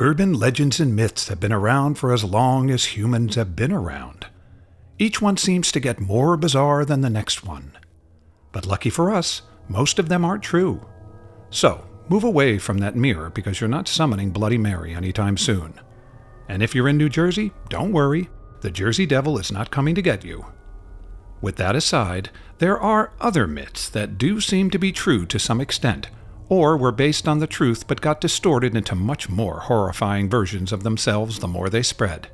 Urban legends and myths have been around for as long as humans have been around. Each one seems to get more bizarre than the next one. But lucky for us, most of them aren't true. So, move away from that mirror because you're not summoning Bloody Mary anytime soon. And if you're in New Jersey, don't worry, the Jersey Devil is not coming to get you. With that aside, there are other myths that do seem to be true to some extent, or were based on the truth but got distorted into much more horrifying versions of themselves the more they spread.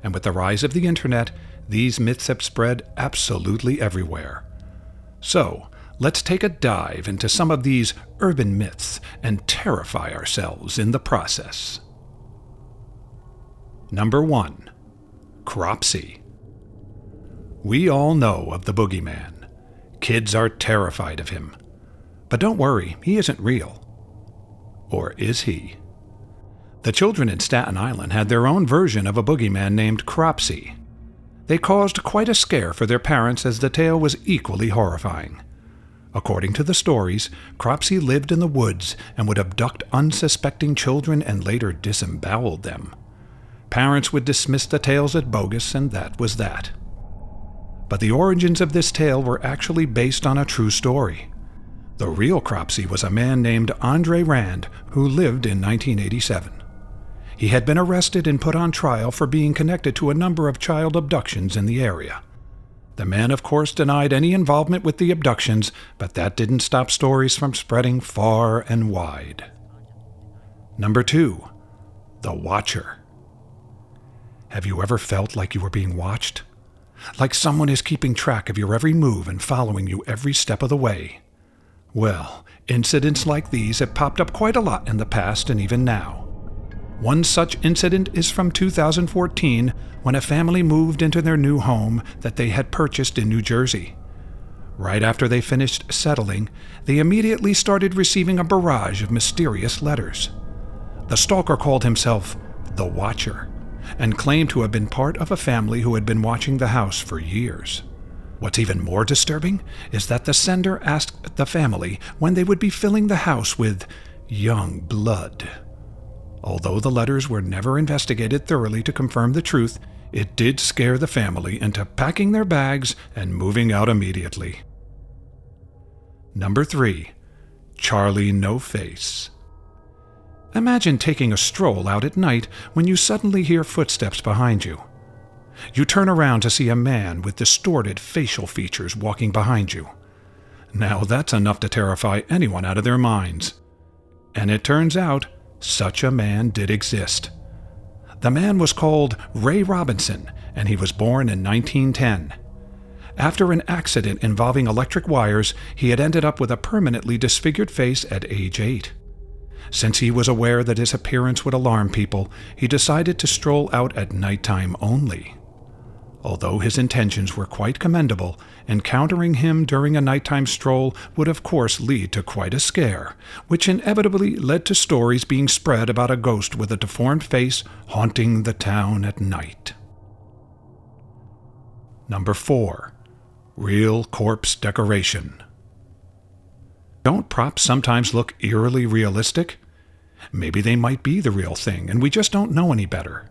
And with the rise of the internet, these myths have spread absolutely everywhere. So, let's take a dive into some of these urban myths and terrify ourselves in the process. Number 1. Cropsey. We all know of the boogeyman. Kids are terrified of him. But don't worry, he isn't real. Or is he? The children in Staten Island had their own version of a boogeyman named Cropsey. They caused quite a scare for their parents as the tale was equally horrifying. According to the stories, Cropsey lived in the woods and would abduct unsuspecting children and later disembowel them. Parents would dismiss the tales as bogus, and that was that. But the origins of this tale were actually based on a true story. The real Cropsey was a man named Andre Rand who lived in 1987. He had been arrested and put on trial for being connected to a number of child abductions in the area. The man, of course, denied any involvement with the abductions, but that didn't stop stories from spreading far and wide. Number 2. The Watcher. Have you ever felt like you were being watched? Like someone is keeping track of your every move and following you every step of the way? Well, incidents like these have popped up quite a lot in the past and even now. One such incident is from 2014 when a family moved into their new home that they had purchased in New Jersey. Right after they finished settling, they immediately started receiving a barrage of mysterious letters. The stalker called himself the Watcher and claimed to have been part of a family who had been watching the house for years. What's even more disturbing is that the sender asked the family when they would be filling the house with young blood. Although the letters were never investigated thoroughly to confirm the truth, it did scare the family into packing their bags and moving out immediately. Number 3. Charlie No Face. Imagine taking a stroll out at night when you suddenly hear footsteps behind you. You turn around to see a man with distorted facial features walking behind you. Now that's enough to terrify anyone out of their minds. And it turns out, such a man did exist. The man was called Ray Robinson, and he was born in 1910. After an accident involving electric wires, he had ended up with a permanently disfigured face at age 8. Since he was aware that his appearance would alarm people, he decided to stroll out at nighttime only. Although his intentions were quite commendable, encountering him during a nighttime stroll would of course lead to quite a scare, which inevitably led to stories being spread about a ghost with a deformed face haunting the town at night. Number 4. Real corpse decoration. Don't props sometimes look eerily realistic? Maybe they might be the real thing, and we just don't know any better.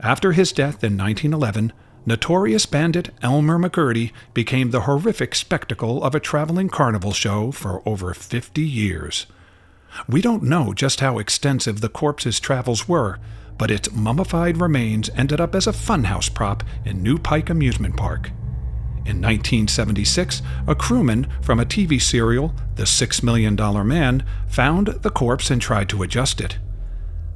After his death in 1911, notorious bandit Elmer McCurdy became the horrific spectacle of a traveling carnival show for over 50 years. We don't know just how extensive the corpse's travels were, but its mummified remains ended up as a funhouse prop in New Pike Amusement Park. In 1976, a crewman from a TV serial, The $6 Million Man, found the corpse and tried to adjust it.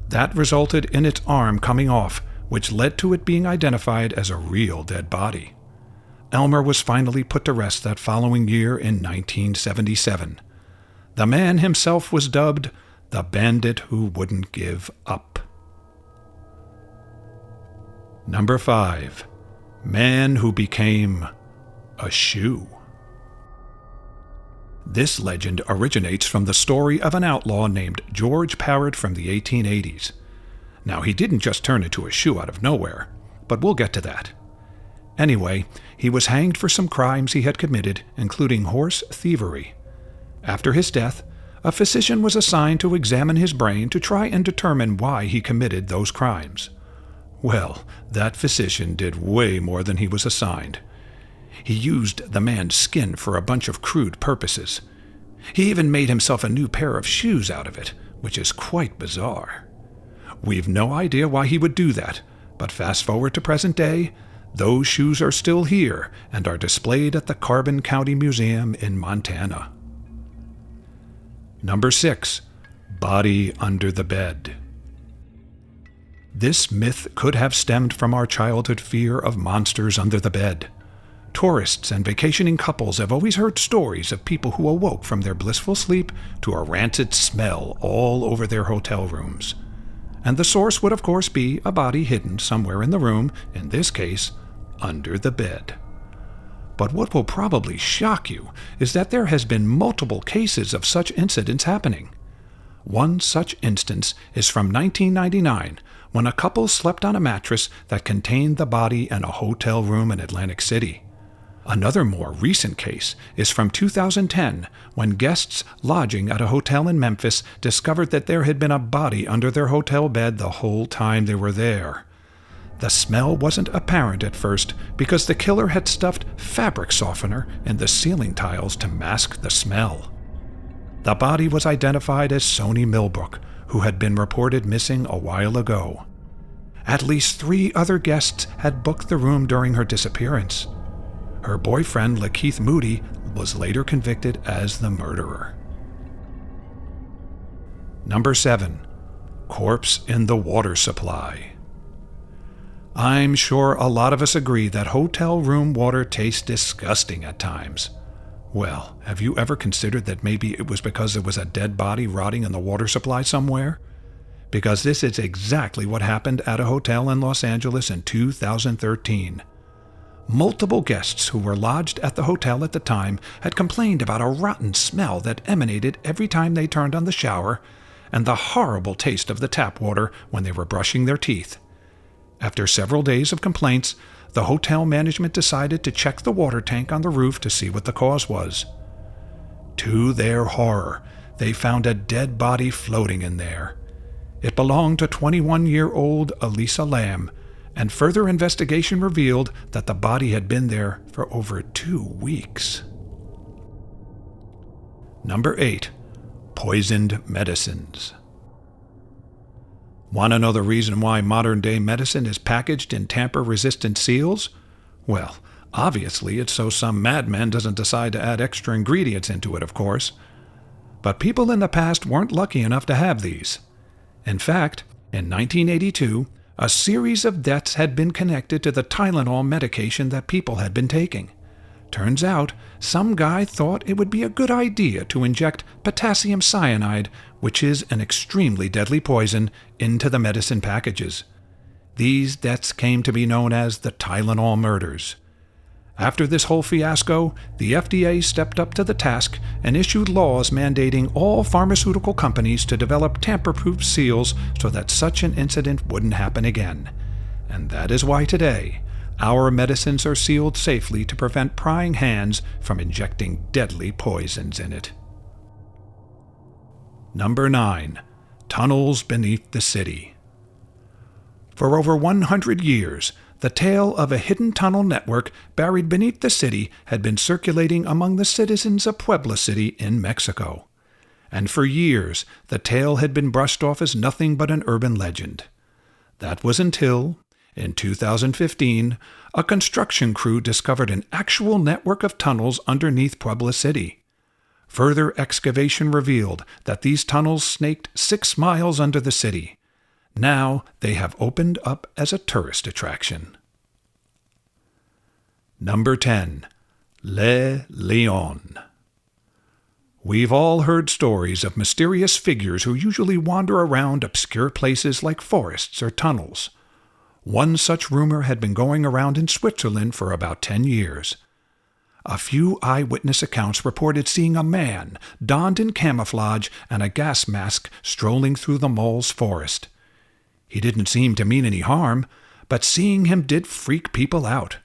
That resulted in its arm coming off, which led to it being identified as a real dead body. Elmer was finally put to rest that following year in 1977. The man himself was dubbed the bandit who wouldn't give up. Number 5. Man who became a shoe. This legend originates from the story of an outlaw named George Parrot from the 1880s. Now, he didn't just turn into a shoe out of nowhere, but we'll get to that. Anyway, he was hanged for some crimes he had committed, including horse thievery. After his death, a physician was assigned to examine his brain to try and determine why he committed those crimes. Well, that physician did way more than he was assigned. He used the man's skin for a bunch of crude purposes. He even made himself a new pair of shoes out of it, which is quite bizarre. We've no idea why he would do that, but fast forward to present day, those shoes are still here and are displayed at the Carbon County Museum in Montana. Number 6. Body under the bed. This myth could have stemmed from our childhood fear of monsters under the bed. Tourists and vacationing couples have always heard stories of people who awoke from their blissful sleep to a rancid smell all over their hotel rooms. And the source would of course be a body hidden somewhere in the room, in this case, under the bed. But what will probably shock you is that there has been multiple cases of such incidents happening. One such instance is from 1999, when a couple slept on a mattress that contained the body in a hotel room in Atlantic City. Another more recent case is from 2010, when guests lodging at a hotel in Memphis discovered that there had been a body under their hotel bed the whole time they were there. The smell wasn't apparent at first because the killer had stuffed fabric softener in the ceiling tiles to mask the smell. The body was identified as Sony Milbrook, who had been reported missing a while ago. At least 3 other guests had booked the room during her disappearance. Her boyfriend, LaKeith Moody, was later convicted as the murderer. Number 7. Corpse in the water supply. I'm sure a lot of us agree that hotel room water tastes disgusting at times. Well, have you ever considered that maybe it was because there was a dead body rotting in the water supply somewhere? Because this is exactly what happened at a hotel in Los Angeles in 2013. Multiple guests who were lodged at the hotel at the time had complained about a rotten smell that emanated every time they turned on the shower, and the horrible taste of the tap water when they were brushing their teeth. After several days of complaints, the hotel management decided to check the water tank on the roof to see what the cause was. To their horror, they found a dead body floating in there. It belonged to 21-year-old Elisa Lamb, and further investigation revealed that the body had been there for over 2 weeks. Number 8. Poisoned medicines. Want to know the reason why modern-day medicine is packaged in tamper-resistant seals? Well, obviously it's so some madman doesn't decide to add extra ingredients into it, of course. But people in the past weren't lucky enough to have these. In fact, in 1982, a series of deaths had been connected to the Tylenol medication that people had been taking. Turns out, some guy thought it would be a good idea to inject potassium cyanide, which is an extremely deadly poison, into the medicine packages. These deaths came to be known as the Tylenol murders. After this whole fiasco, the FDA stepped up to the task and issued laws mandating all pharmaceutical companies to develop tamper-proof seals so that such an incident wouldn't happen again. And that is why today, our medicines are sealed safely to prevent prying hands from injecting deadly poisons in it. Number 9. Tunnels beneath the city. For over 100 years, the tale of a hidden tunnel network buried beneath the city had been circulating among the citizens of Puebla City in Mexico. And for years, the tale had been brushed off as nothing but an urban legend. That was until, in 2015, a construction crew discovered an actual network of tunnels underneath Puebla City. Further excavation revealed that these tunnels snaked 6 miles under the city. Now they have opened up as a tourist attraction. Number 10. Loyon. We've all heard stories of mysterious figures who usually wander around obscure places like forests or tunnels. One such rumor had been going around in Switzerland for about 10 years. A few eyewitness accounts reported seeing a man donned in camouflage and a gas mask strolling through the Maules forest. He didn't seem to mean any harm, but seeing him did freak people out.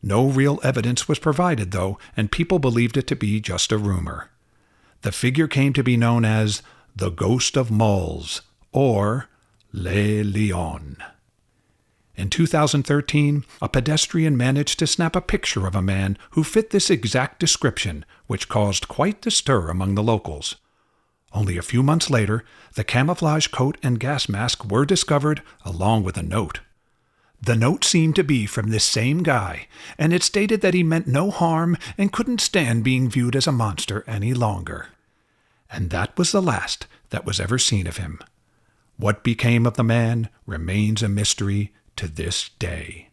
No real evidence was provided, though, and people believed it to be just a rumor. The figure came to be known as the Ghost of Maules, or Loyon. In 2013, a pedestrian managed to snap a picture of a man who fit this exact description, which caused quite the stir among the locals. Only a few months later, the camouflage coat and gas mask were discovered, along with a note. The note seemed to be from this same guy, and it stated that he meant no harm and couldn't stand being viewed as a monster any longer. And that was the last that was ever seen of him. What became of the man remains a mystery to this day.